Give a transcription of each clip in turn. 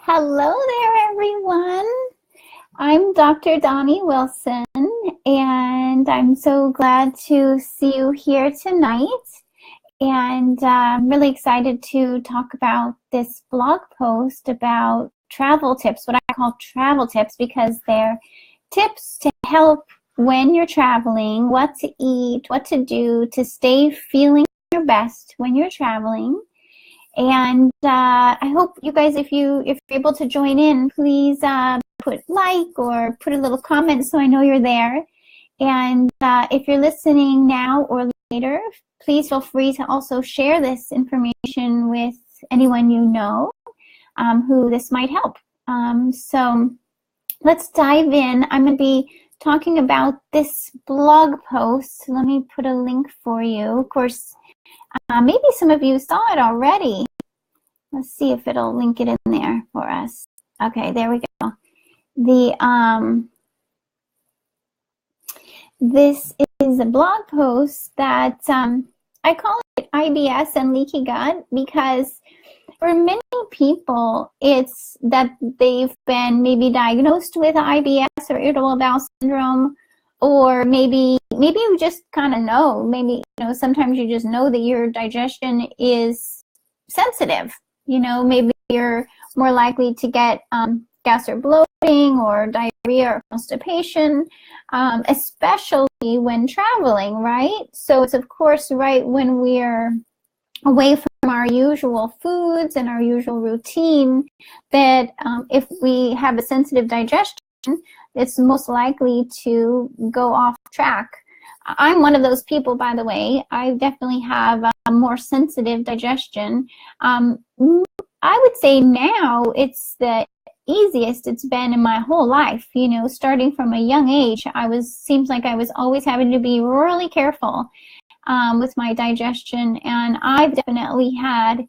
Hello there, everyone. I'm Dr. Doni Wilson, and I'm so glad to see you here tonight. And I'm really excited to talk about this blog post about travel tips, what I call travel tips, because they're tips to help when you're traveling, what to eat, what to do to stay feeling your best when you're traveling. And I hope you guys, if you're able to join in, please put like or put a little comment so I know you're there. And if you're listening now or later, please feel free to also share this information with anyone you know who this might help. So let's dive in. I'm going to be talking about this blog post. Let me put a link for you. Of course, maybe some of you saw it already. Let's see if it'll link it in there for us. Okay, there we go. This is a blog post that I call it IBS and leaky gut because for many people, it's that they've been maybe diagnosed with IBS or irritable bowel syndrome, or maybe you just kind of know. Maybe sometimes you just know that your digestion is sensitive. Maybe you're more likely to get gas or bloating or diarrhea or constipation, especially when traveling, right? So it's of course right when we're away from our usual foods and our usual routine that if we have a sensitive digestion, it's most likely to go off track. I'm one of those people, by the way. I definitely have a more sensitive digestion. I would say now it's the easiest it's been in my whole life. Starting from a young age, seems like I was always having to be really careful with my digestion, and I've definitely had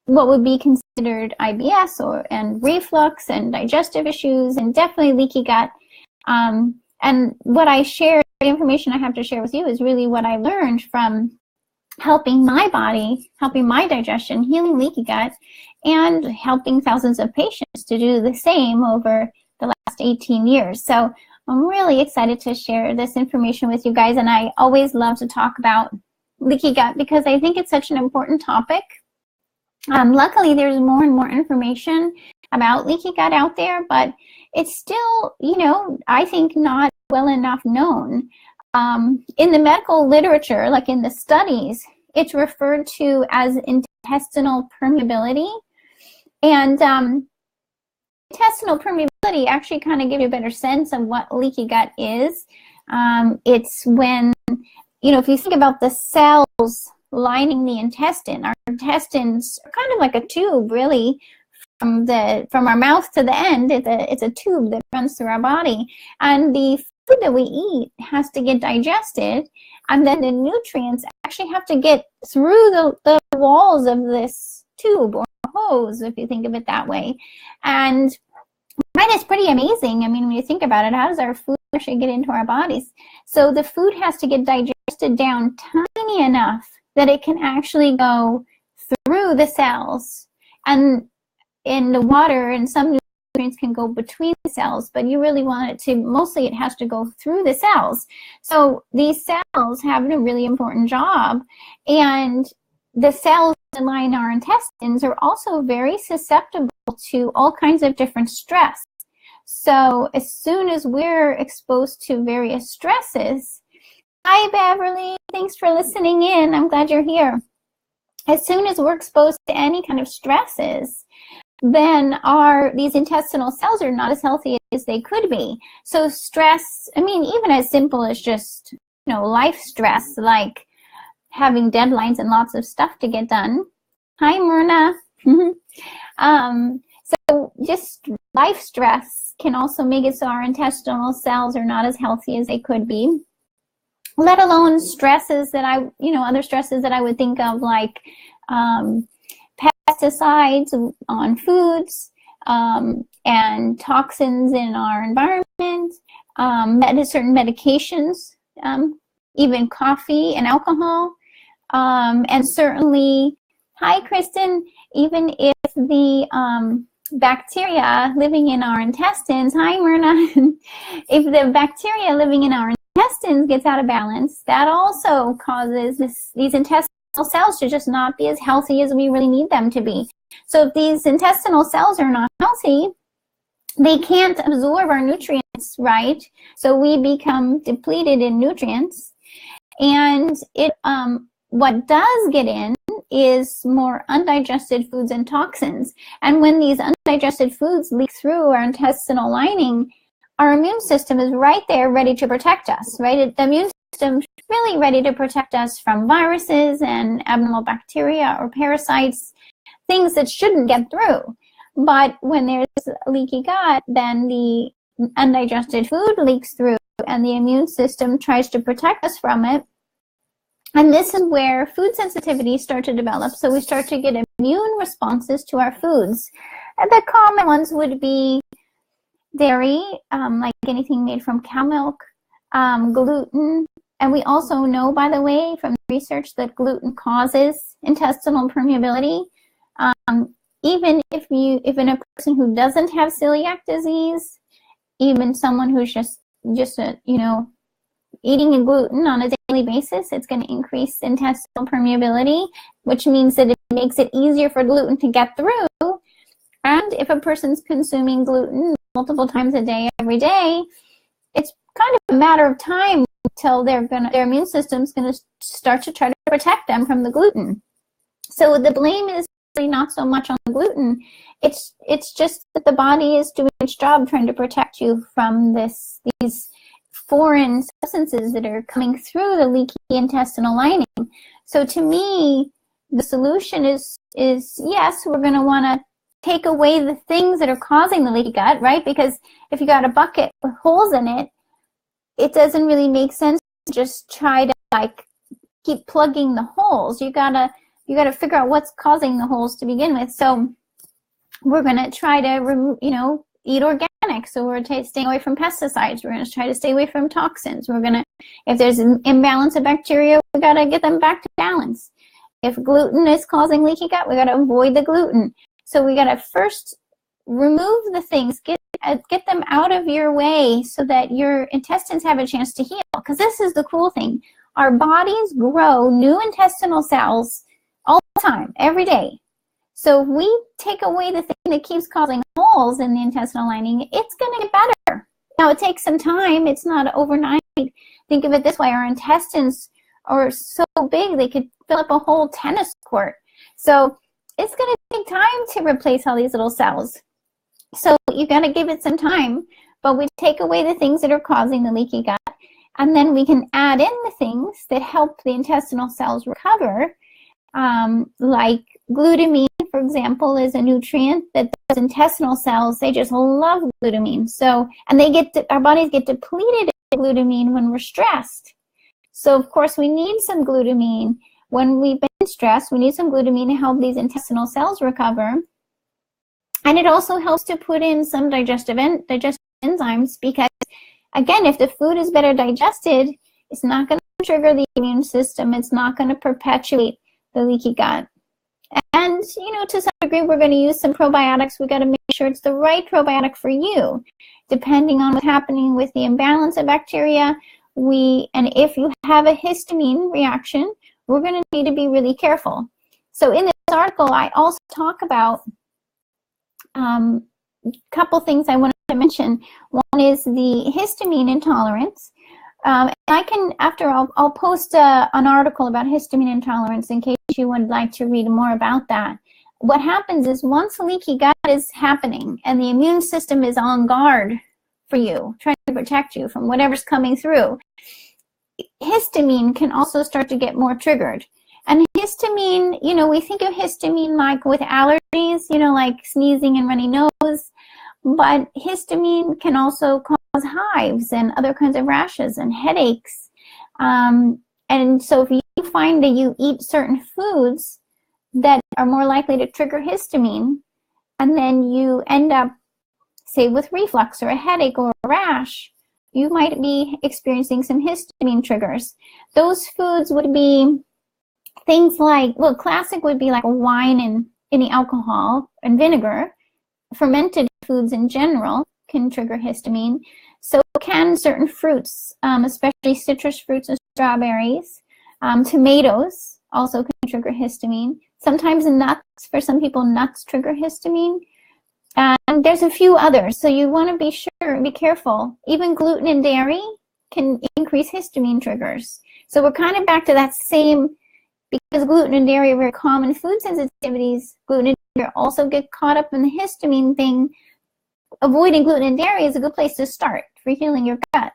what would be considered IBS and reflux and digestive issues, and definitely leaky gut. And what I share, the information I have to share with you is really what I learned from helping my body, helping my digestion, healing leaky gut, and helping thousands of patients to do the same over the last 18 years. So I'm really excited to share this information with you guys, and I always love to talk about leaky gut because I think it's such an important topic. Luckily, there's more and more information about leaky gut out there, but it's still, I think not well enough known. In the medical literature, like in the studies, it's referred to as intestinal permeability. And intestinal permeability actually kind of gives you a better sense of what leaky gut is. It's when, if you think about the cells lining the intestine, our intestines are kind of like a tube, really, from our mouth to the end. It's a tube that runs through our body, and the food that we eat has to get digested, and then the nutrients actually have to get through the walls of this tube or hose, if you think of it that way. And that is pretty amazing. I mean, when you think about it, how does our food actually get into our bodies? So the food has to get digested down tiny enough that it can actually go through the cells, and in the water and some nutrients can go between the cells, but you really want it to, mostly it has to go through the cells. So these cells have a really important job, and the cells that line our intestines are also very susceptible to all kinds of different stress. So as soon as we're exposed to various stresses, hi Beverly, thanks for listening in, I'm glad you're here. As soon as we're exposed to any kind of stresses, then these intestinal cells are not as healthy as they could be. So stress, even as simple as just, life stress, like having deadlines and lots of stuff to get done. Hi, Myrna. So just life stress can also make it so our intestinal cells are not as healthy as they could be, let alone stresses that other stresses that I would think of, like pesticides on foods, and toxins in our environment, certain medications, even coffee and alcohol, and certainly, hi Kristen, even if the bacteria living in our intestines, hi Myrna, if the bacteria living in our intestines gets out of balance, that also causes these intestinal cells to just not be as healthy as we really need them to be. So if these intestinal cells are not healthy, they can't absorb our nutrients, right? So we become depleted in nutrients, and what does get in is more undigested foods and toxins. And when these undigested foods leak through our intestinal lining, our immune system is right there ready to protect us, right? The immune system is really ready to protect us from viruses and abnormal bacteria or parasites, things that shouldn't get through. But when there's leaky gut, then the undigested food leaks through and the immune system tries to protect us from it. And this is where food sensitivities start to develop. So we start to get immune responses to our foods. And the common ones would be dairy, like anything made from cow milk, gluten. And we also know, by the way, from research that gluten causes intestinal permeability. Even if in a person who doesn't have celiac disease, even someone who's just eating a gluten on a daily basis, it's going to increase intestinal permeability, which means that it makes it easier for gluten to get through. And if a person's consuming gluten multiple times a day, every day, it's kind of a matter of time until their immune system's going to start to try to protect them from the gluten. So the blame is really not so much on the gluten. It's just that the body is doing its job trying to protect you from these foreign substances that are coming through the leaky intestinal lining. So to me, the solution is yes, we're going to want to take away the things that are causing the leaky gut, right? Because if you got a bucket with holes in it, it doesn't really make sense to just try to keep plugging the holes. You gotta figure out what's causing the holes to begin with. So we're going to try to eat organic. So we're staying away from pesticides. We're going to try to stay away from toxins. If there's an imbalance of bacteria, we got to get them back to balance. If gluten is causing leaky gut, we got to avoid the gluten. So we got to first remove the things, get them out of your way so that your intestines have a chance to heal. Because this is the cool thing. Our bodies grow new intestinal cells all the time, every day. So if we take away the thing that keeps causing holes in the intestinal lining, it's going to get better. Now, it takes some time. It's not overnight. Think of it this way. Our intestines are so big, they could fill up a whole tennis court. So it's going to take time to replace all these little cells. So you got to give it some time, but we take away the things that are causing the leaky gut, and then we can add in the things that help the intestinal cells recover, like glutamine, for example, is a nutrient that those intestinal cells, they just love glutamine. So, and our bodies get depleted of glutamine when we're stressed. So, of course, we need some glutamine. When we've been stressed, we need some glutamine to help these intestinal cells recover. And it also helps to put in some digestive enzymes because, again, if the food is better digested, it's not going to trigger the immune system. It's not going to perpetuate the leaky gut. And, to some degree, we're going to use some probiotics. We got to make sure it's the right probiotic for you, depending on what's happening with the imbalance of bacteria. And if you have a histamine reaction, we're going to need to be really careful. So in this article, I also talk about a couple things I wanted to mention. One is the histamine intolerance. And I'll post an article about histamine intolerance in case you would like to read more about that. What happens is once leaky gut is happening and the immune system is on guard for you, trying to protect you from whatever's coming through, histamine can also start to get more triggered. And histamine, we think of histamine like with allergies, like sneezing and runny nose, but histamine can also cause hives and other kinds of rashes and headaches. And so if you find that you eat certain foods that are more likely to trigger histamine, and then you end up, say, with reflux or a headache or a rash, you might be experiencing some histamine triggers. Those foods would be things like, classic would be like wine any alcohol and vinegar. Fermented foods in general can trigger histamine. So can certain fruits, especially citrus fruits and strawberries. Tomatoes also can trigger histamine. Sometimes nuts, for some people, nuts trigger histamine. And there's a few others. So you want to be careful. Even gluten and dairy can increase histamine triggers. So we're kind of back to that same, because gluten and dairy are very common food sensitivities. Gluten and dairy also get caught up in the histamine thing. Avoiding gluten and dairy is a good place to start for healing your gut.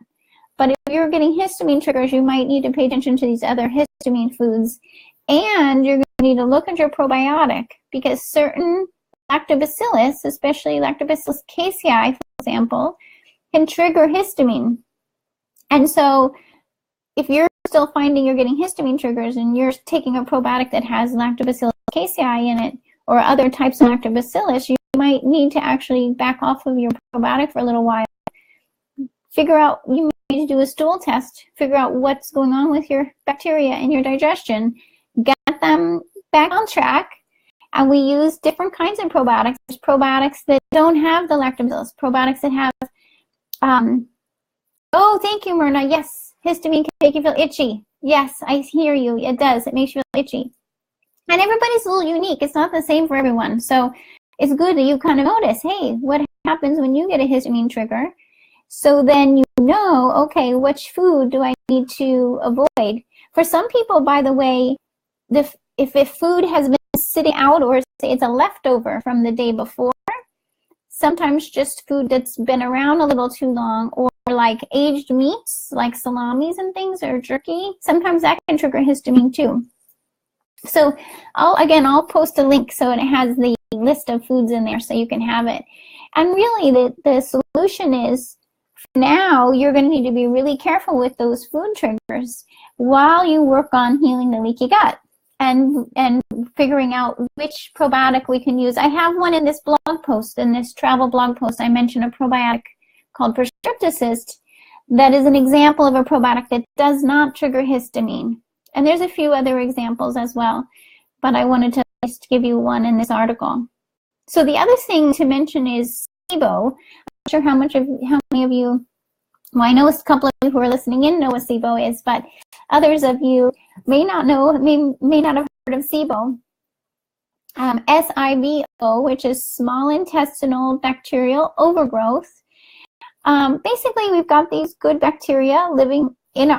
But if you're getting histamine triggers, you might need to pay attention to these other histamine foods. And you're going to need to look at your probiotic, because certain lactobacillus, especially Lactobacillus casei, for example, can trigger histamine. And so if you're still finding you're getting histamine triggers and you're taking a probiotic that has Lactobacillus casei in it or other types of lactobacillus, you might need to actually back off of your probiotic for a little while. Figure out, you need to do a stool test, figure out what's going on with your bacteria and your digestion, get them back on track. And we use different kinds of probiotics. There's probiotics that don't have the lactobacillus, probiotics that have, oh, thank you, Myrna. Yes, histamine can make you feel itchy. Yes, I hear you. It does. It makes you feel itchy. And everybody's a little unique. It's not the same for everyone. So it's good that you kind of notice, hey, what happens when you get a histamine trigger? So then you know, okay, which food do I need to avoid? For some people, by the way, if food has been sitting out, or say it's a leftover from the day before, sometimes just food that's been around a little too long, or like aged meats, like salamis and things, or jerky, sometimes that can trigger histamine too. So I'll post a link so it has the list of foods in there so you can have it. And really the solution is, for now, you're going to need to be really careful with those food triggers while you work on healing the leaky gut and figuring out which probiotic we can use. I have one in this blog post, in this travel blog post. I mentioned a probiotic called Prescripticist that is an example of a probiotic that does not trigger histamine. And there's a few other examples as well, but I wanted to just give you one in this article. So the other thing to mention is SIBO. I'm not sure how many of you, well, I know a couple of you who are listening in know what SIBO is, but others of you may not know, may not have heard of SIBO. SIBO, which is small intestinal bacterial overgrowth. Basically, we've got these good bacteria living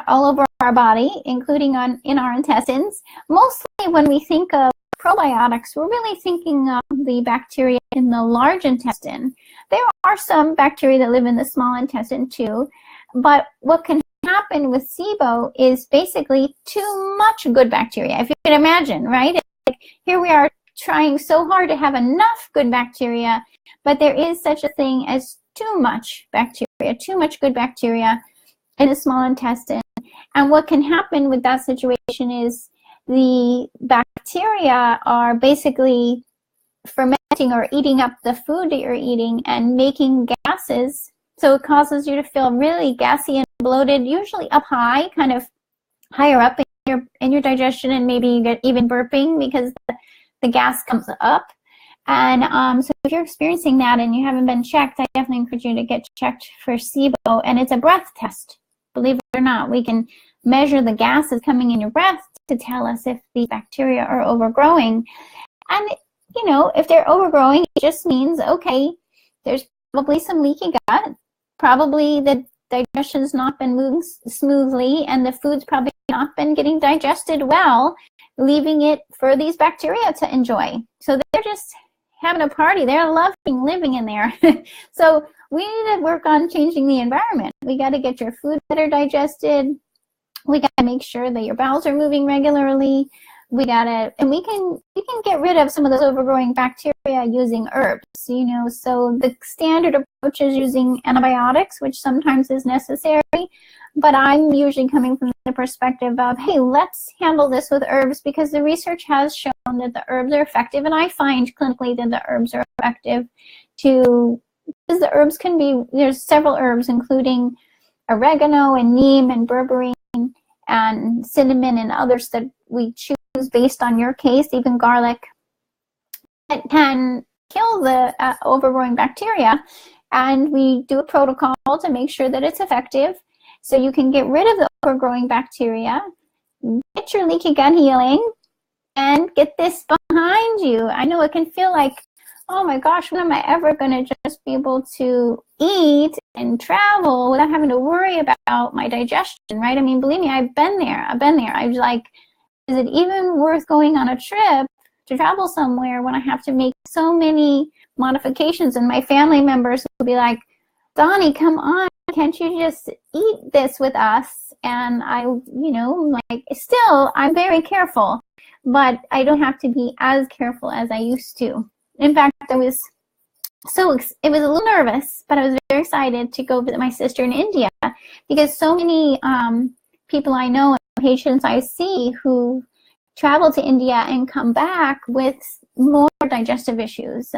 all over our body, including in our intestines. Mostly when we think of probiotics, we're really thinking of the bacteria in the large intestine. There are some bacteria that live in the small intestine too, but what can happen with SIBO is basically too much good bacteria. If you can imagine, right? Like, here we are trying so hard to have enough good bacteria, but there is such a thing as too much bacteria, too much good bacteria in the small intestine. And what can happen with that situation is the bacteria are basically fermenting or eating up the food that you're eating and making gases. So it causes you to feel really gassy and bloated, usually up high, kind of higher up in your digestion, and maybe you get even burping because the gas comes up. And so if you're experiencing that and you haven't been checked, I definitely encourage you to get checked for SIBO. And it's a breath test. Believe it or not, we can measure the gases coming in your breath to tell us if the bacteria are overgrowing. And, you know, if they're overgrowing, it just means, okay, there's probably some leaky gut. Probably the digestion's not been moving smoothly, and the food's probably not been getting digested well, leaving it for these bacteria to enjoy. So they're just having a party. They're loving living in there. So we need to work on changing the environment. We got to get your food better digested. We got to make sure that your bowels are moving regularly. We can get rid of some of those overgrowing bacteria using herbs, you know. So the standard approach is using antibiotics, which sometimes is necessary, but I'm usually coming from the perspective of, hey, let's handle this with herbs, because the research has shown that the herbs are effective, and I find clinically that the herbs are effective because the herbs can be, there's several herbs, including oregano and neem and berberine and cinnamon and others that we choose based on your case, even garlic. can kill the overgrowing bacteria. And we do a protocol to make sure that it's effective. So you can get rid of the overgrowing bacteria, get your leaky gut healing, and get this behind you. I know it can feel like, oh my gosh, when am I ever going to just be able to eat and travel without having to worry about my digestion, right? I mean, believe me, I've been there. I was like, is it even worth going on a trip to travel somewhere when I have to make so many modifications? And my family members will be like, Doni, come on, can't you just eat this with us? And I, like, still, I'm very careful, but I don't have to be as careful as I used to. In fact, it was a little nervous, but I was very excited to go visit my sister in India, because so many people I know and patients I see who travel to India and come back with more digestive issues.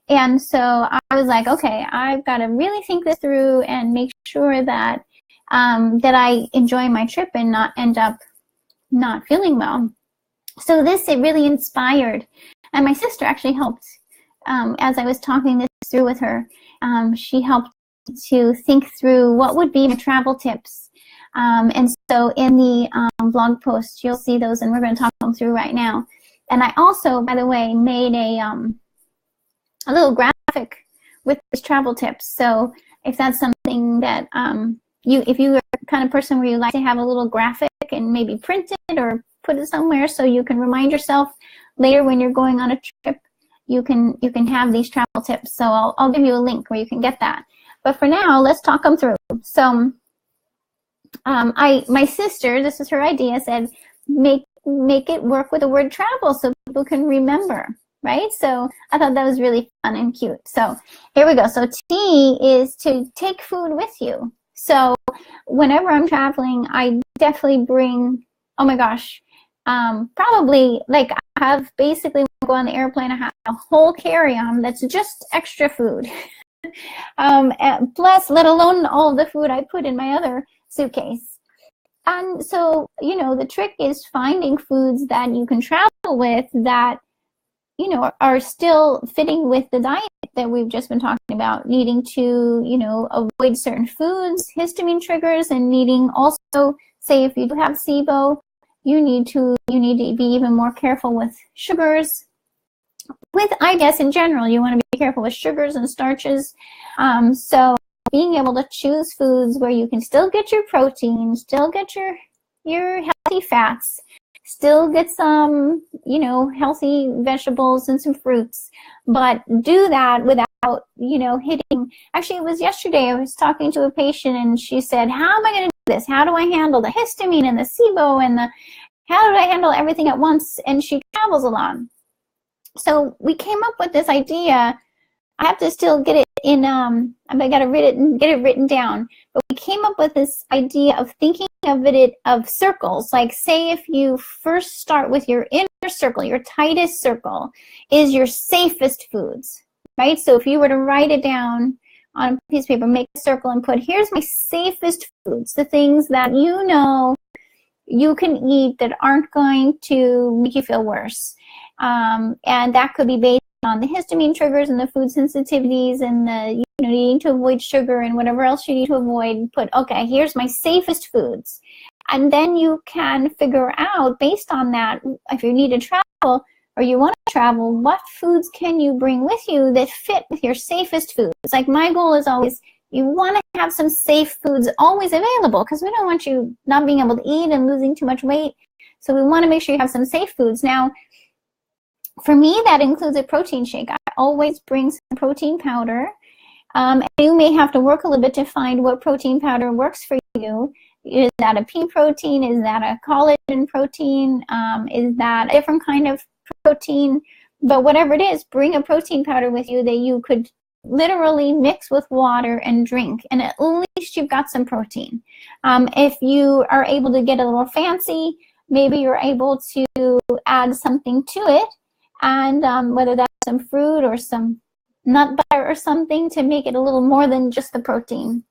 And so I was like, okay, I've got to really think this through and make sure that that I enjoy my trip and not end up not feeling well. So it really inspired. And my sister actually helped, as I was talking this through with her, she helped to think through what would be my travel tips. And so in the blog post, you'll see those, and we're going to talk them through right now. And I also, by the way, made a little graphic with these travel tips. So if that's something that if you're the kind of person where you like to have a little graphic and maybe print it or put it somewhere so you can remind yourself later when you're going on a trip, you can have these travel tips. So I'll give you a link where you can get that. But for now, let's talk them through. So my sister, this is her idea, said make it work with the word travel so people can remember, right? So I thought that was really fun and cute. So here we go. So T is to take food with you. So whenever I'm traveling, I definitely bring, oh my gosh, probably, like, I have basically, when I go on the airplane, I have a whole carry-on that's just extra food. Plus, let alone all the food I put in my other suitcase. And so, the trick is finding foods that you can travel with that, are still fitting with the diet that we've just been talking about, needing to, avoid certain foods, histamine triggers, and needing also, say, if you do have SIBO, you need to be even more careful with sugars. With IBS in general, you want to be careful with sugars and starches. So being able to choose foods where you can still get your protein, still get your healthy fats, still get some, healthy vegetables and some fruits, but do that without, hitting. Actually, it was yesterday, I was talking to a patient and she said, how am I going to do this? How do I handle the histamine and the SIBO and how do I handle everything at once? And she travels a lot. So we came up with this idea. I have to still get it in, I got to read it and get it written down. But we came up with this idea of thinking of it of circles. Like, say if you first start with your inner circle, your tightest circle is your safest foods, right? So if you were to write it down on a piece of paper, make a circle and put, here's my safest foods, the things that you can eat that aren't going to make you feel worse. And that could be based on the histamine triggers and the food sensitivities and the needing to avoid sugar and whatever else you need to avoid. Put, okay, here's my safest foods. And then you can figure out, based on that, if you need to travel or you want to travel, what foods can you bring with you that fit with your safest foods? Like, my goal is always, you want to have some safe foods always available, because we don't want you not being able to eat and losing too much weight. So we want to make sure you have some safe foods. Now, for me, that includes a protein shake. I always bring some protein powder. And you may have to work a little bit to find what protein powder works for you. Is that a pea protein? Is that a collagen protein? Is that a different kind of protein? But whatever it is, bring a protein powder with you that you could literally mix with water and drink, and at least you've got some protein. If you are able to get a little fancy, maybe you're able to add something to it, and whether that's some fruit or some nut butter or something to make it a little more than just the protein.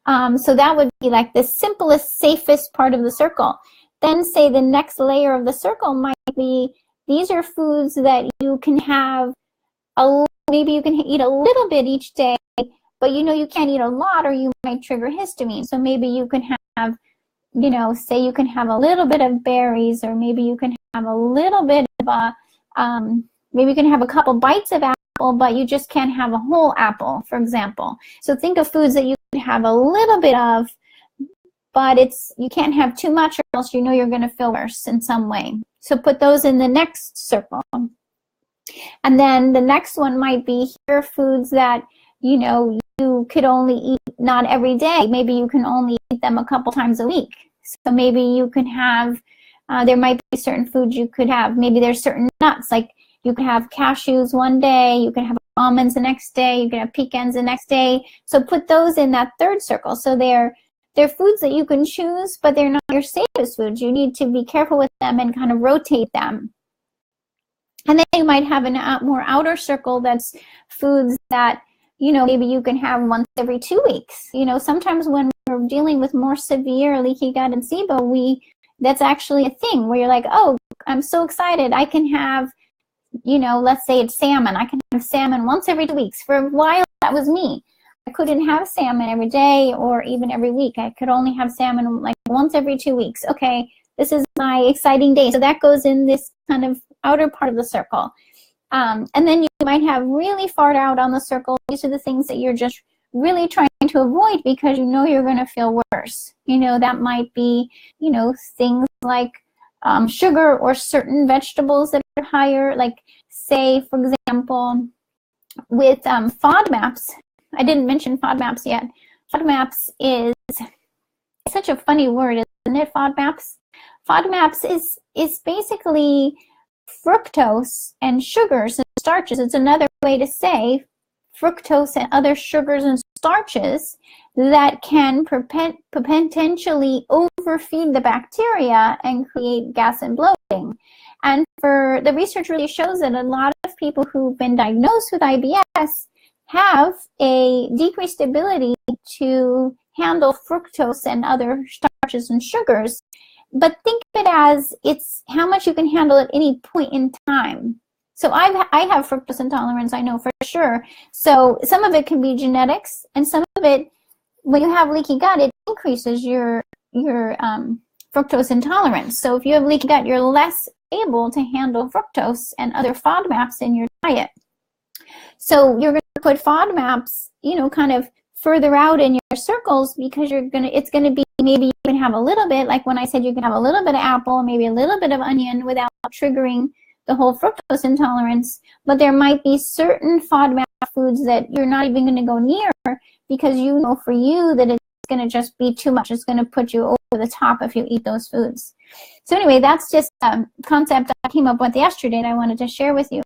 So that would be like the simplest, safest part of the circle. Then say the next layer of the circle might be these are foods that you can have, maybe you can eat a little bit each day, but you can't eat a lot or you might trigger histamine. So maybe you can have, say you can have a little bit of berries, or maybe you can have a little bit of maybe you can have a couple bites of apple, but you just can't have a whole apple, for example. So think of foods that you can have a little bit of, but you can't have too much, or else you're going to feel worse in some way. So put those in the next circle. And then the next one might be, here are foods that you could only eat not every day. Maybe you can only eat them a couple times a week. So maybe you can have, there might be certain foods you could have. Maybe there's certain nuts, like you can have cashews one day, you can have almonds the next day, you can have pecans the next day. So put those in that third circle. So they're foods that you can choose, but they're not your safest foods. You need to be careful with them and kind of rotate them. And then you might have a more outer circle that's foods that, maybe you can have once every 2 weeks. Sometimes when we're dealing with more severe leaky gut and SIBO, that's actually a thing where you're like, oh, I'm so excited. I can have, let's say it's salmon. I can have salmon once every 2 weeks. For a while, that was me. I couldn't have salmon every day or even every week. I could only have salmon like once every 2 weeks. Okay, this is my exciting day. So that goes in this kind of outer part of the circle. And then you might have really far out on the circle. These are the things that you're just really trying to avoid because you're going to feel worse. That might be, things like sugar or certain vegetables that are higher. Like, say, for example, with FODMAPs. I didn't mention FODMAPs yet. FODMAPs is such a funny word, isn't it, FODMAPs? FODMAPs is basically fructose and sugars and starches. It's another way to say fructose and other sugars and starches that can potentially overfeed the bacteria and create gas and bloating. And the research really shows that a lot of people who've been diagnosed with IBS have a decreased ability to handle fructose and other starches and sugars. But think of it as it's how much you can handle at any point in time. So I have fructose intolerance, I know for sure. So some of it can be genetics, and some of it, when you have leaky gut, it increases your fructose intolerance. So if you have leaky gut, you're less able to handle fructose and other FODMAPs in your diet. So you're going to put FODMAPs, kind of further out in your circles, because it's going to be, maybe you can have a little bit, like when I said you can have a little bit of apple, maybe a little bit of onion without triggering the whole fructose intolerance. But there might be certain FODMAP foods that you're not even going to go near, because for you that it's going to just be too much. It's going to put you over the top if you eat those foods. So anyway, that's just a concept I came up with yesterday and I wanted to share with you.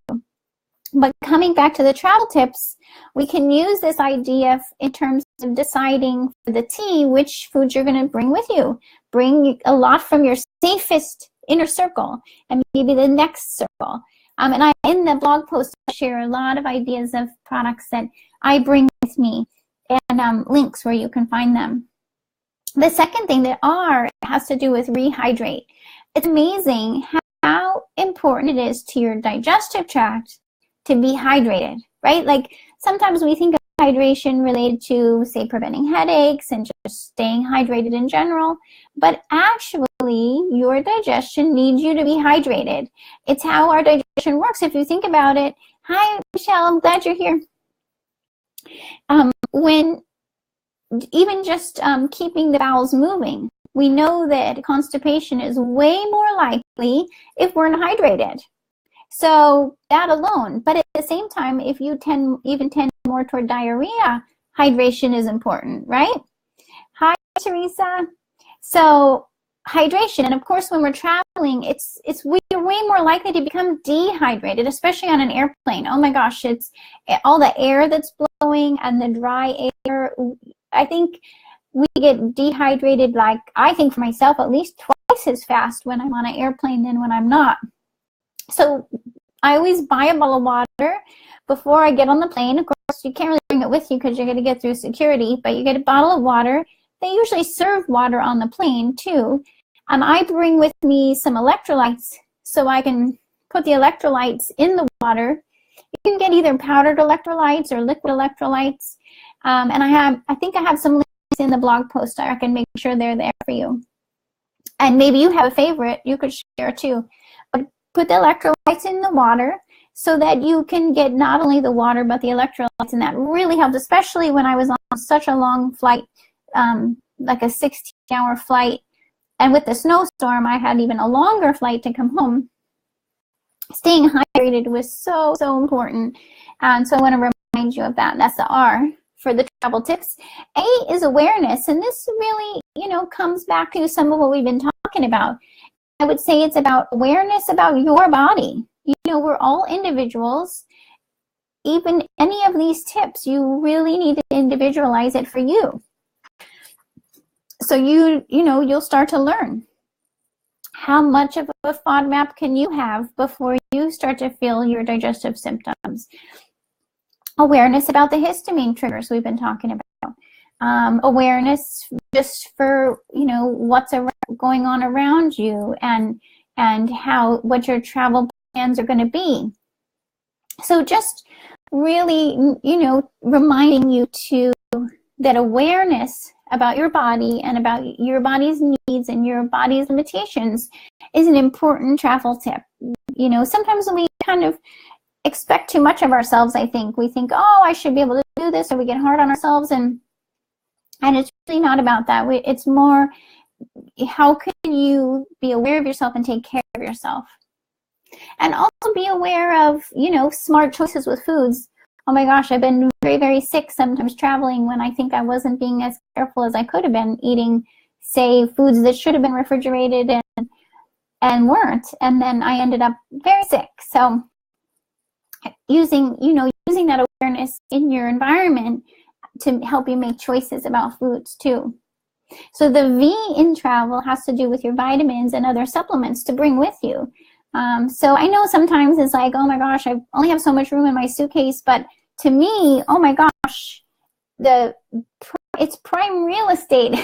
But coming back to the travel tips, we can use this idea in terms of deciding for the tea which foods you're going to bring with you. Bring a lot from your safest inner circle and maybe the next circle. And in the blog post, I share a lot of ideas of products that I bring with me and links where you can find them. The second thing that has to do with Rehydrate. It's amazing how important it is to your digestive tract to be hydrated, right? Like sometimes we think of hydration related to, say, preventing headaches and just staying hydrated in general, but actually your digestion needs you to be hydrated. It's how our digestion works. If you think about it, hi Michelle, I'm glad you're here. When even just keeping the bowels moving, we know that constipation is way more likely if we're not hydrated. So that alone, but at the same time, if you tend more toward diarrhea, hydration is important, right? Hi, Teresa. So hydration, and of course, when we're traveling, we're way more likely to become dehydrated, especially on an airplane. Oh my gosh, it's all the air that's blowing and the dry air. I think we get dehydrated, like I think for myself, at least twice as fast when I'm on an airplane than when I'm not. So I always buy a bottle of water before I get on the plane. Of course, you can't really bring it with you because you're going to get through security, but you get a bottle of water. They usually serve water on the plane too. I bring with me some electrolytes so I can put the electrolytes in the water. You can get either powdered electrolytes or liquid electrolytes. And I think I have some links in the blog post. I can make sure they're there for you. And maybe you have a favorite you could share too. But put the electrolytes in the water so that you can get not only the water but the electrolytes, and that really helps, especially when I was on such a long flight, like a 16-hour flight. And with the snowstorm, I had even a longer flight to come home. Staying hydrated was so, so important. And so I want to remind you of that. That's the R for the travel tips. A is awareness. And this really, comes back to some of what we've been talking about. I would say it's about awareness about your body. We're all individuals. Even any of these tips, you really need to individualize it for you. So you'll start to learn. How much of a FODMAP can you have before you start to feel your digestive symptoms? Awareness about the histamine triggers we've been talking about. Awareness just for, what's going on around you and what your travel plans are going to be. So just really, reminding you that awareness about your body and about your body's needs and your body's limitations is an important travel tip. Sometimes we kind of expect too much of ourselves, I think. We think, oh, I should be able to do this, or we get hard on ourselves, and it's really not about that. It's more, how can you be aware of yourself and take care of yourself? And also be aware of, smart choices with foods. Oh my gosh, I've been very, very sick sometimes traveling when I think I wasn't being as careful as I could have been, eating, say, foods that should have been refrigerated and weren't. And then I ended up very sick. So using that awareness in your environment to help you make choices about foods too. So the V in travel has to do with your vitamins and other supplements to bring with you. So I know sometimes it's like, oh my gosh, I only have so much room in my suitcase. But to me, oh my gosh, it's prime real estate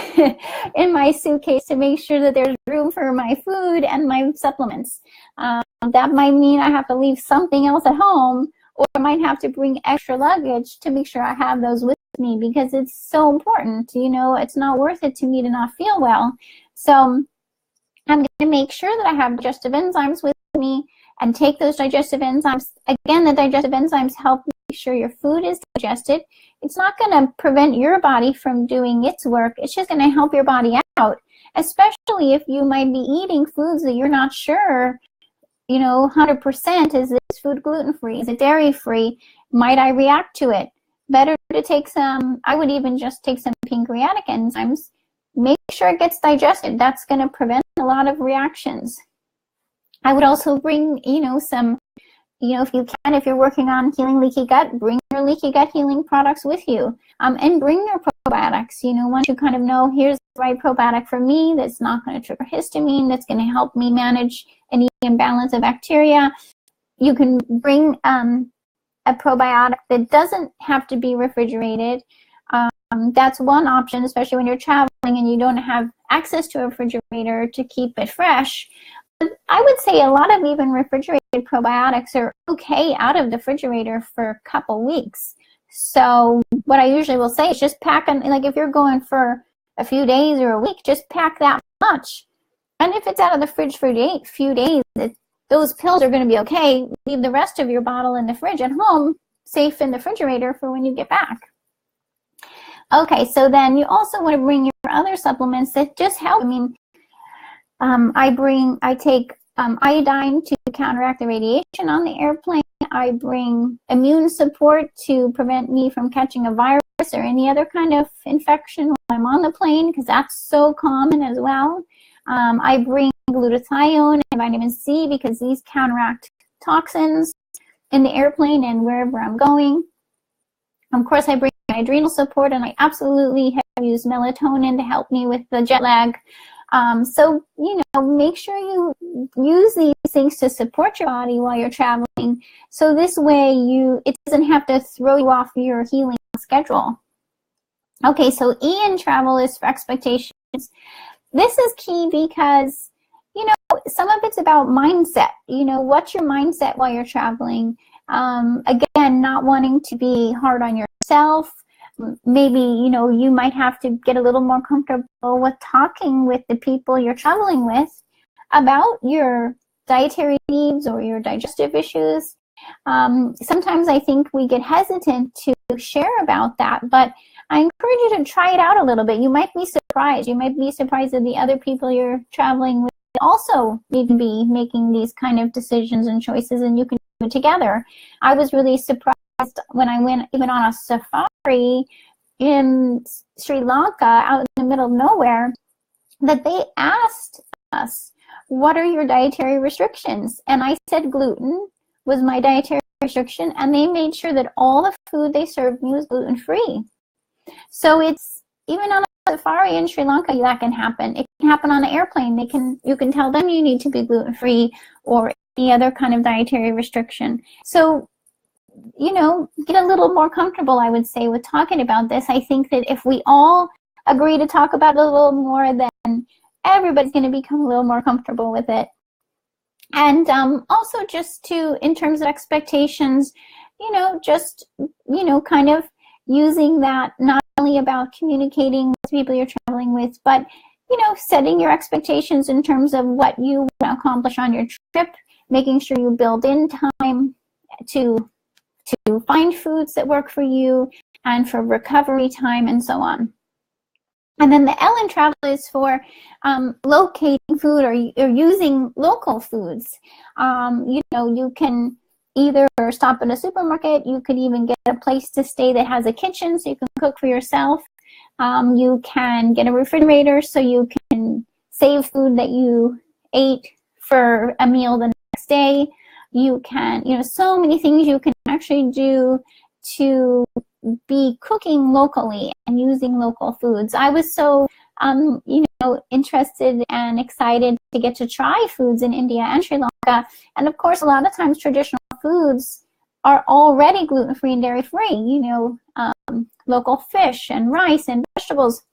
in my suitcase to make sure that there's room for my food and my supplements. That might mean I have to leave something else at home, or I might have to bring extra luggage to make sure I have those with me, because it's so important. It's not worth it to me to not feel well. So I'm going to make sure that I have digestive enzymes with me and take those digestive enzymes. Again, the digestive enzymes help make sure your food is digested. It's not going to prevent your body from doing its work. It's just going to help your body out, especially if you might be eating foods that you're not sure, 100%, is this food gluten-free? Is it dairy-free? Might I react to it? Better to take I would even just take some pancreatic enzymes. Make sure it gets digested. That's going to prevent a lot of reactions. I would also bring, some, if you're working on healing leaky gut, bring your leaky gut healing products with you. And bring your probiotics. Once you kind of know, here's the right probiotic for me that's not going to trigger histamine, that's going to help me manage any imbalance of bacteria. You can bring a probiotic that doesn't have to be refrigerated. That's one option, especially when you're traveling and you don't have access to a refrigerator to keep it fresh. I would say a lot of even refrigerated probiotics are okay out of the refrigerator for a couple weeks. So what I usually will say is just pack, like if you're going for a few days or a week, just pack that much. And if it's out of the fridge for a few days, those pills are going to be okay. Leave the rest of your bottle in the fridge at home, safe in the refrigerator for when you get back. Okay, so then you also want to bring your other supplements that just help. I take iodine to counteract the radiation on the airplane. I bring immune support to prevent me from catching a virus or any other kind of infection while I'm on the plane, because that's so common as well. I bring glutathione and vitamin C because these counteract toxins in the airplane and wherever I'm going. Of course, I bring my adrenal support, and I absolutely have used melatonin to help me with the jet lag. So, make sure you use these things to support your body while you're traveling. So this way it doesn't have to throw you off your healing schedule. Okay, so E in travel is for expectations. This is key because some of it's about mindset. What's your mindset while you're traveling? Again, not wanting to be hard on yourself. Maybe, you might have to get a little more comfortable with talking with the people you're traveling with about your dietary needs or your digestive issues. Sometimes I think we get hesitant to share about that, but I encourage you to try it out a little bit. You might be surprised. You might be surprised that the other people you're traveling with also need to be making these kind of decisions and choices, and you can do it together. I was really surprised when I went even on a safari in Sri Lanka, out in the middle of nowhere, that they asked us, what are your dietary restrictions? And I said gluten was my dietary restriction, and they made sure that all the food they served me was gluten-free. So it's, even on a safari in Sri Lanka, that can happen. It can happen on an airplane. You can tell them you need to be gluten-free or any other kind of dietary restriction. So, get a little more comfortable, I would say, with talking about this. I think that if we all agree to talk about it a little more, then everybody's going to become a little more comfortable with it. And also just in terms of expectations, kind of using that not only about communicating with people you're traveling with, but, setting your expectations in terms of what you want to accomplish on your trip, making sure you build in time to find foods that work for you and for recovery time and so on. And then the L in travel is for locating food or using local foods. You can either stop at a supermarket, you could even get a place to stay that has a kitchen so you can cook for yourself. You can get a refrigerator so you can save food that you ate for a meal the next day. You can, so many things you can actually do to be cooking locally and using local foods. I was so, interested and excited to get to try foods in India and Sri Lanka. And of course, a lot of times traditional foods are already gluten-free and dairy-free, local fish and rice and vegetables,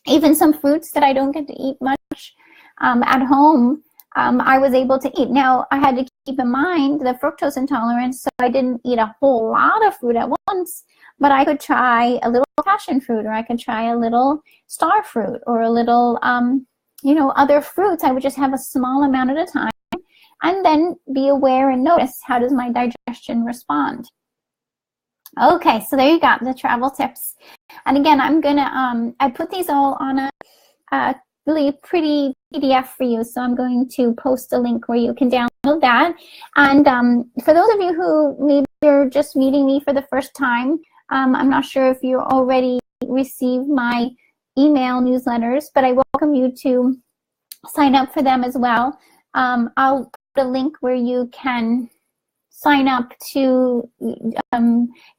even some fruits that I don't get to eat much at home. I was able to eat. Now, I had to keep in mind the fructose intolerance, so I didn't eat a whole lot of fruit at once, but I could try a little passion fruit, or I could try a little star fruit, or a little, other fruits. I would just have a small amount at a time, and then be aware and notice, how does my digestion respond? Okay, so there you go, the travel tips. And again, I'm gonna, I put these all on a really pretty PDF for you, so I'm going to post a link where you can download that. And for those of you who maybe you're just meeting me for the first time, I'm not sure if you already received my email newsletters, but I welcome you to sign up for them as well. I'll put a link where you can sign up to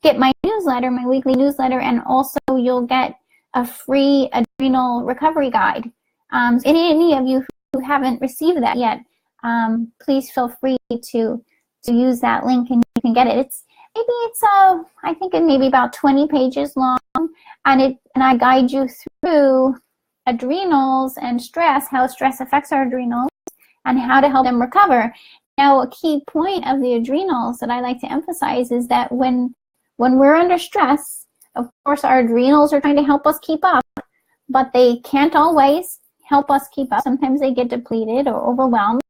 get my newsletter, my weekly newsletter, and also you'll get a free adrenal recovery guide. Any of you who haven't received that yet, please feel free to use that link and you can get it. I think it may be about 20 pages long, and I guide you through adrenals and stress, how stress affects our adrenals, and how to help them recover. Now, a key point of the adrenals that I like to emphasize is that when we're under stress, of course, our adrenals are trying to help us keep up, but they can't always help us keep up. Sometimes they get depleted or overwhelmed.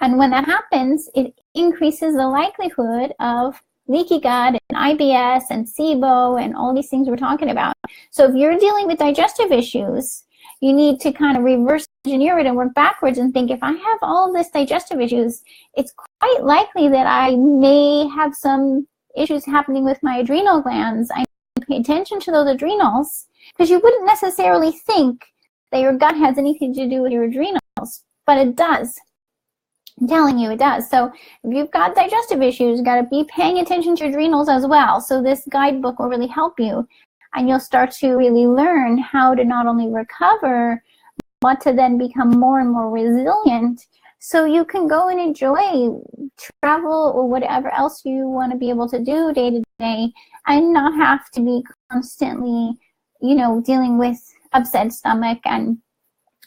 And when that happens, it increases the likelihood of leaky gut and IBS and SIBO and all these things we're talking about. So if you're dealing with digestive issues, you need to kind of reverse engineer it and work backwards and think, if I have all this digestive issues, it's quite likely that I may have some issues happening with my adrenal glands. I need to pay attention to those adrenals, because you wouldn't necessarily think that your gut has anything to do with your adrenals, but it does. I'm telling you, it does. So if you've got digestive issues, you've got to be paying attention to your adrenals as well. So this guidebook will really help you, and you'll start to really learn how to not only recover, but to then become more and more resilient, so you can go and enjoy travel or whatever else you want to be able to do day to day, and not have to be constantly, dealing with upset stomach and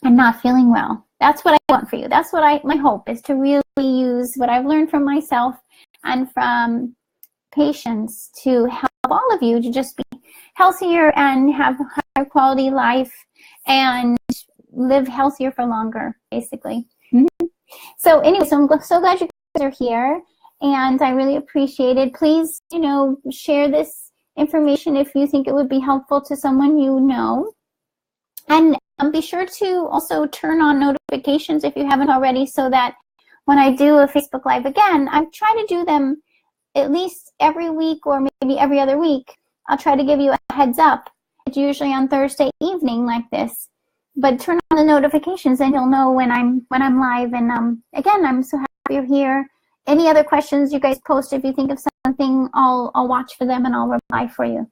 not feeling well. That's what I want for you. That's what my hope is, to really use what I've learned from myself and from patients to help all of you to just be healthier and have a higher quality life and live healthier for longer, basically. So anyway, so I'm so glad you guys are here, and I really appreciate it. Please, share this information if you think it would be helpful to someone you know. And be sure to also turn on notifications if you haven't already, so that when I do a Facebook Live again, I try to do them at least every week or maybe every other week. I'll try to give you a heads up. It's usually on Thursday evening like this. But turn on the notifications and you'll know when I'm live. And again, I'm so happy you're here. Any other questions you guys post, if you think of something, I'll watch for them and I'll reply for you.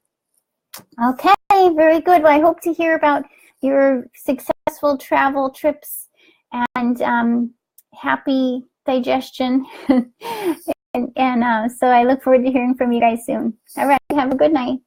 Okay, very good. Well, I hope to hear about your successful travel trips and happy digestion. and so I look forward to hearing from you guys soon. All right, have a good night.